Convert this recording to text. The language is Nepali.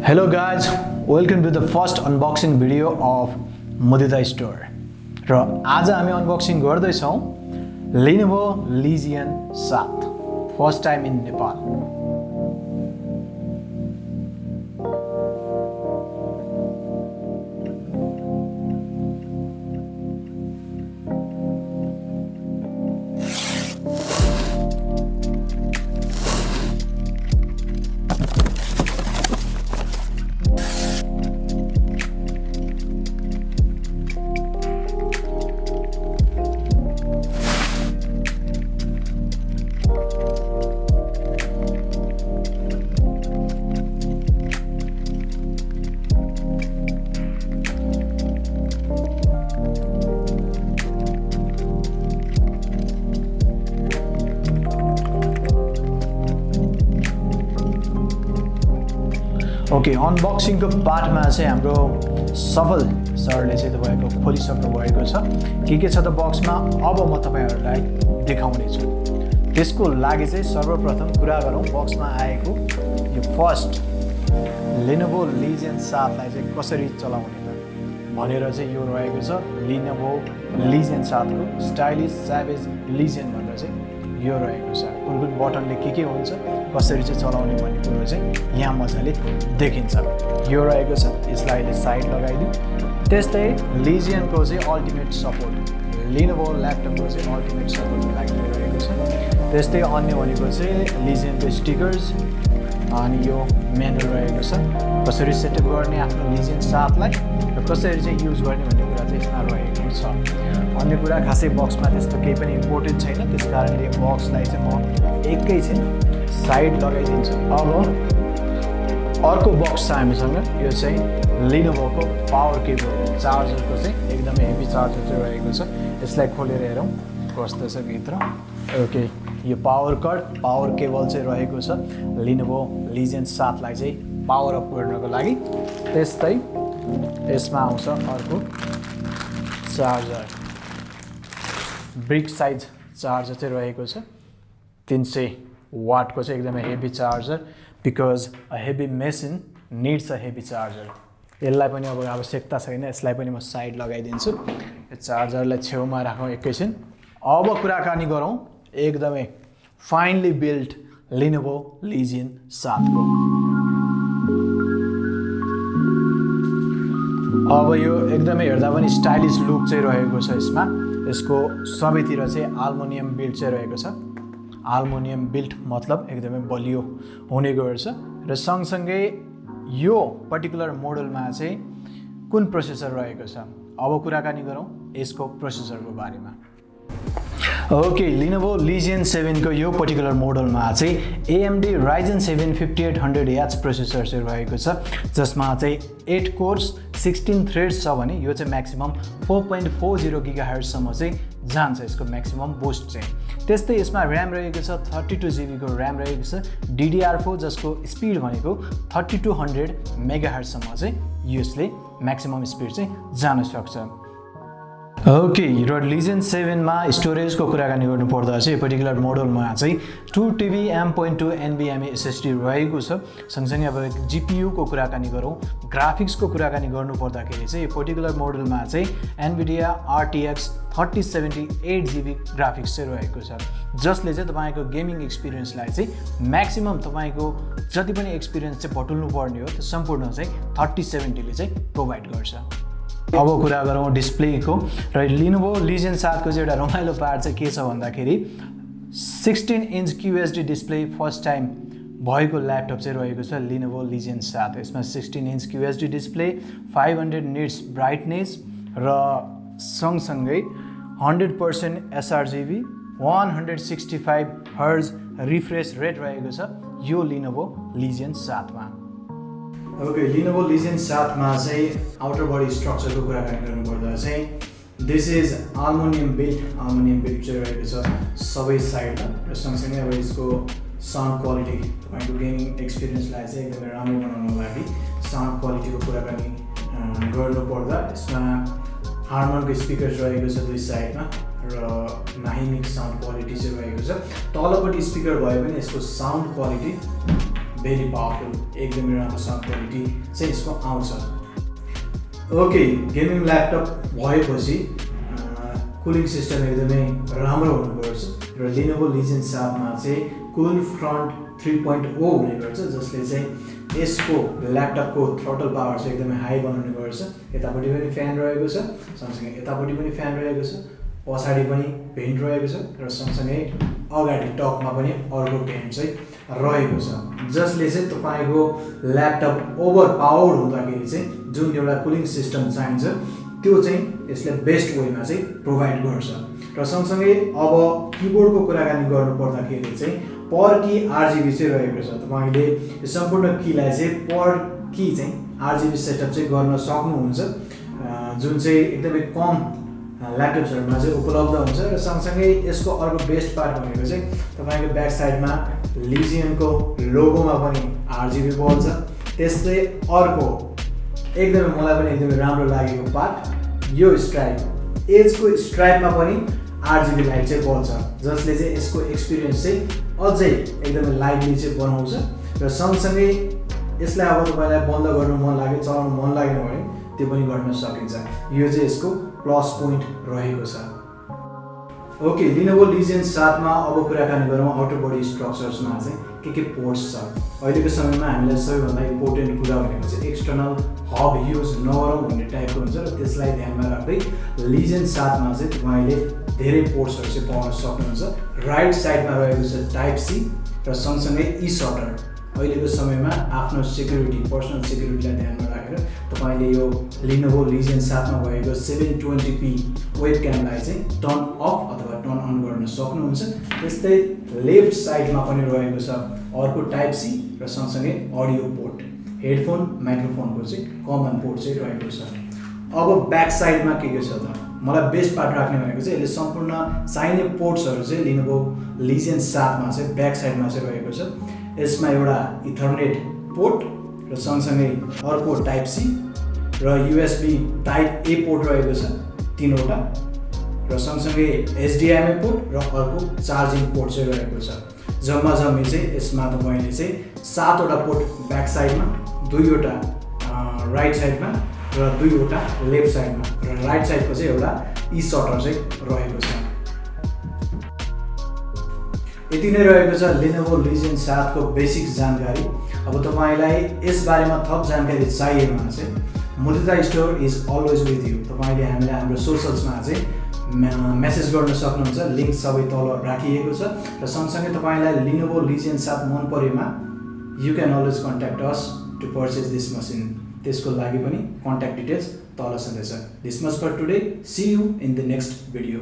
Hello guys, welcome to the first unboxing video of Mudita Store. र आज हामी अनबक्सिङ गर्दै छौं Lenovo Legion 7 first time in Nepal. Okay, unboxing को पार्टमा चाहिँ हाम्रो सफल सरले चाहिँ तपाईको खोलिसक्नु भएको छ. के छ त बक्समा अब म तपाईहरुलाई देखाउने छु. त्यसको लागि चाहिँ सर्वप्रथम कुरा गरौँ बक्समा आएको यो फर्स्ट Lenovo Legion 7 लाई चाहिँ कसरी चलाउने त भनेर चाहिँ यो रहेको छ. Lenovo Legion 7 को स्टाइलिश सैवेज Legion भनेर चाहिँ यो रहेको छ. कुन बटनले के हुन्छ, कसरी चाहिँ चलाउने भन्ने कुरो चाहिँ यहाँ मजाले देखिन्छ. यो रहेको छ. यसलाई अहिले साइड लगाइदिउँ. त्यस्तै Legion को चाहिँ अल्टिमेट सपोर्ट, Lenovo ल्यापटपको चाहिँ अल्टिमेट सपोर्टको लागि रहेको छ. त्यस्तै अन्य भनेको चाहिँ Legion को स्टिकर्स अनि यो म्यानुअल रहेको छ. कसरी सेटअप गर्ने आफ्नो Legion 7 लाई र कसरी चाहिँ युज गर्ने भन्ने कुरा चाहिँ यसमा रहेको छ. अन्य कुरा खासै बक्समा त्यस्तो केही पनि इम्पोर्टेन्ट छैन. त्यसकारणले बक्सलाई चाहिँ म एकैछिन साइड लगाइदिन्छु. अब अर्को बक्स छ हामीसँग. यो चाहिँ Lenovo को पावर केबल चार्जरको चाहिँ एकदमै हेभी चार्जर चाहिँ रहेको छ. यसलाई खोलेर हेरौँ कस्तो छ भित्र. ओके, यो पावर कट पावर केबल चाहिँ रहेको छ Lenovo Legion 7 लाई चाहिँ पावर अप गर्नको लागि. त्यस्तै यसमा आउँछ अर्को चार्जर, ब्रिक साइज चार्जर चाहिँ रहेको छ. 300 वाटको चाहिँ एकदमै heavy charger. Because a heavy machine needs a heavy charger. यसलाई पनि अब आवश्यकता छैन. यसलाई पनि म साइड लगाइदिन्छु. यो चार्जरलाई छेउमा राखौँ एकैछिन. अब कुराकानी गरौँ एकदमै फाइनली बिल्ड Lenovo Legion 7 को. अब यो एकदमै हेर्दा पनि स्टाइलिश लुक चाहिँ रहेको छ. यसमा यसको सबैतिर चाहिँ एल्युमिनियम बिल्ड चाहिँ रहेको छ. एल्युमिनियम बिल्ड मतलब एकदमै बलियो हुने गर्छ. र सँगसँगै यो पर्टिकुलर मोडलमा चाहिँ कुन प्रोसेसर रहेको छ. अब कुराकानी गरौँ यसको प्रोसेसरको बारेमा. ओके, Lenovo Legion 7 को यो पर्टिकुलर मोडलमा चाहिँ AMD Ryzen 7 5800H प्रोसेसर चाहिँ रहेको छ. जसमा चाहिँ 8 कोर्स 16 थ्रेड्स छ भने यो चाहिँ म्याक्सिमम 4.40 GHz सम्म चाहिँ जान्छ यसको म्याक्सिमम बुस्ट चाहिँ. त्यस्तै यसमा र्याम रहेको छ 32 GB को र्याम रहेको छ. DDR4 जसको स्पिड भनेको 3200 MHz सम्म चाहिँ यसले म्याक्सिमम स्पिड चाहिँ जान सक्छ. ओके, र Legion 7 मा स्टोरेजको कुराकानी गर्नुपर्दा चाहिँ पर्टिकुलर मोडलमा चाहिँ 2TB M.2 NVMe SSD रहेको छ. सँगसँगै अब GPU को कुराकानी गरौँ, ग्राफिक्सको कुराकानी गर्नुपर्दाखेरि चाहिँ यो पर्टिकुलर मोडलमा चाहिँ NVIDIA RTX 3078 GB ग्राफिक्स चाहिँ रहेको छ. जसले चाहिँ तपाईको गेमिङ एक्सपिरियन्सलाई चाहिँ म्याक्सिमम तपाईको जति पनि एक्सपिरियन्स चाहिँ बटुल्नु पर्ने हो त्यो सम्पूर्ण चाहिँ 3070 ले चाहिँ प्रोभाइड गर्छ. अब कुरा गरौँ डिस्प्लेको. र Lenovo Legion 7 को चाहिँ एउटा रमाइलो पार्ट चाहिँ के छ भन्दाखेरि 16 inch QHD display first time भएको ल्यापटप चाहिँ रहेको छ Lenovo Legion 7. यसमा 16 inch QHD display, 500 nits brightness र सँगसँगै 100% sRGB, 165 Hz रिफ्रेश रेट रहेको छ यो Lenovo Legion 7 मा. ओके, Lenovo Legion 7 मा चाहिँ आउटर बडी स्ट्रक्चरको कुराकानी गर्नुपर्दा चाहिँ दिस इज एल्युमिनियम बिल्ड चाहिँ रहेको छ सबै साइडमा. र सँगसँगै अब यसको साउन्ड क्वालिटी तपाईँको गेमिङ एक्सपिरियन्सलाई चाहिँ एकदमै राम्रो बनाउनको लागि साउन्ड क्वालिटीको कुराकानी गर्नुपर्दा यसमा हार्मनको स्पिकर्स रहेको छ दुई साइडमा र नाइमिक साउन्ड क्वालिटी चाहिँ रहेको छ. तलपट्टि स्पिकर भए पनि यसको साउन्ड क्वालिटी भेरी पावरफुल, एकदमै राम्रो साउन्ड क्वालिटी चाहिँ यसको आउँछ। ओके, गेमिङ ल्यापटप भएपछि कुलिङ सिस्टम एकदमै राम्रो हुनुपर्छ र Lenovo Legion 7 मा चाहिँ कुल फ्रन्ट 3.0 हुने गर्छ, जसले चाहिँ यसको ल्यापटपको थ्रोटल पावर चाहिँ एकदमै हाई बनाउने गर्छ। यतापट्टि पनि फ्यान रहेको छ, सँगसँगै यतापट्टि पनि फ्यान रहेको छ, पछाडि पनि भेन्ट रहेको छ र सँगसँगै अगाडि टपमा पनि अर्को भेन्ट चाहिँ रहेको छ, जसले चाहिँ तपाईँको ल्यापटप ओभर पावर हुँदाखेरि चाहिँ जुन एउटा कुलिङ सिस्टम चाहिन्छ त्यो चाहिँ यसले बेस्ट वेमा चाहिँ प्रोभाइड गर्छ। र सँगसँगै अब किबोर्डको कुराकानी गर्नु पर्दाखेरि चाहिँ पर की RGB चाहिँ रहेको छ। तपाईँले यो सम्पूर्ण कीलाई चाहिँ पर की चाहिँ RGB सेटअप चाहिँ गर्न सक्नुहुन्छ, जुन चाहिँ एकदमै कम ल्यापटप्सहरूमा चाहिँ उपलब्ध हुन्छ। र सँगसँगै यसको अर्को बेस्ट पार्ट भनेको चाहिँ तपाईँको ब्याक साइडमा लिजियनको लोगोमा पनि RGB बल्ब छ। त्यस्तै अर्को एकदमै मलाई पनि एकदमै राम्रो लागेको पार्ट यो स्ट्राइप, एजको स्ट्राइपमा पनि RGB लाइट चाहिँ बल्छ, जसले चाहिँ यसको एक्सपिरियन्स चाहिँ अझै एकदमै लाइभली चाहिँ बनाउँछ। र सँगसँगै यसलाई अब तपाईँलाई बन्द गर्नु मन लाग्यो, चलाउनु मन लागेन भने त्यो पनि गर्न सकिन्छ। यो चाहिँ यसको प्लस पोइन्ट रहेको छ। ओके, Lenovo Legion 7 मा अब कुराकानी गरौँ आउटर बडी स्ट्रक्चर्समा चाहिँ के पोर्ट्स छ। अहिलेको समयमा हामीलाई सबैभन्दा इम्पोर्टेन्ट कुरा भनेको चाहिँ एक्सटर्नल हब युज नगरौँ भन्ने टाइपको हुन्छ र त्यसलाई ध्यानमा राख्दै Legion 7 मा चाहिँ तपाईँले धेरै पोर्ट्सहरू चाहिँ पाउन सक्नुहुन्छ। राइट साइडमा रहेको छ टाइप सी र सँगसँगै ई सटर। अहिलेको समयमा आफ्नो सिक्युरिटी, पर्सनल सिक्युरिटीलाई ध्यानमा राखेर तपाईँले यो Lenovo Legion 7 मा भएको 720p वेबक्यामलाई चाहिँ टर्न अफ अथवा टर्न अन गर्न सक्नुहुन्छ। त्यस्तै लेफ्ट साइडमा पनि रहेको छ अर्को टाइप सी र सँगसँगै अडियो पोर्ट, हेडफोन माइक्रोफोनको चाहिँ कमन पोर्ट चाहिँ रहेको छ। अब ब्याक साइडमा के छ त, मलाई बेस्ट पार्ट राख्ने भनेको चाहिँ यसले सम्पूर्ण चाहिने पोर्ट्सहरू चाहिँ Lenovo Legion 7 मा चाहिँ ब्याक साइडमा चाहिँ रहेको छ। यसमा एउटा इथरनेट पोर्ट र सँगसँगै अर्को टाइप सी र USB टाइप ए पोर्ट रहेको छ 3वटा र सँगसँगै HDMI पोर्ट र अर्को चार्जिङ पोर्ट चाहिँ रहेको छ। जम्मा जम्मी चाहिँ यसमा तपाईँले चाहिँ 7वटा पोर्ट ब्याक साइडमा, 2वटा राइट साइडमा र 2वटा लेफ्ट साइडमा र राइट साइडको चाहिँ एउटा ई सटर चाहिँ रहेको छ। यति नै रहेको छ Lenovo Legion 7 को बेसिक जानकारी। अब तपाईँलाई यसबारेमा थप जानकारी चाहियो भने चाहिँ Mudita store is always with you. तपाईँले हामीलाई हाम्रो सोसल्समा चाहिँ मेसेज गर्न सक्नुहुन्छ, लिङ्क सबै तल राखिएको छ। र सँगसँगै तपाईँलाई Lenovo Legion 7 मन परेमा you can always contact us to purchase this machine. त्यसको लागि पनि कन्ट्याक्ट डिटेल्स तल छँदैछ। This much for today, see you in the next video.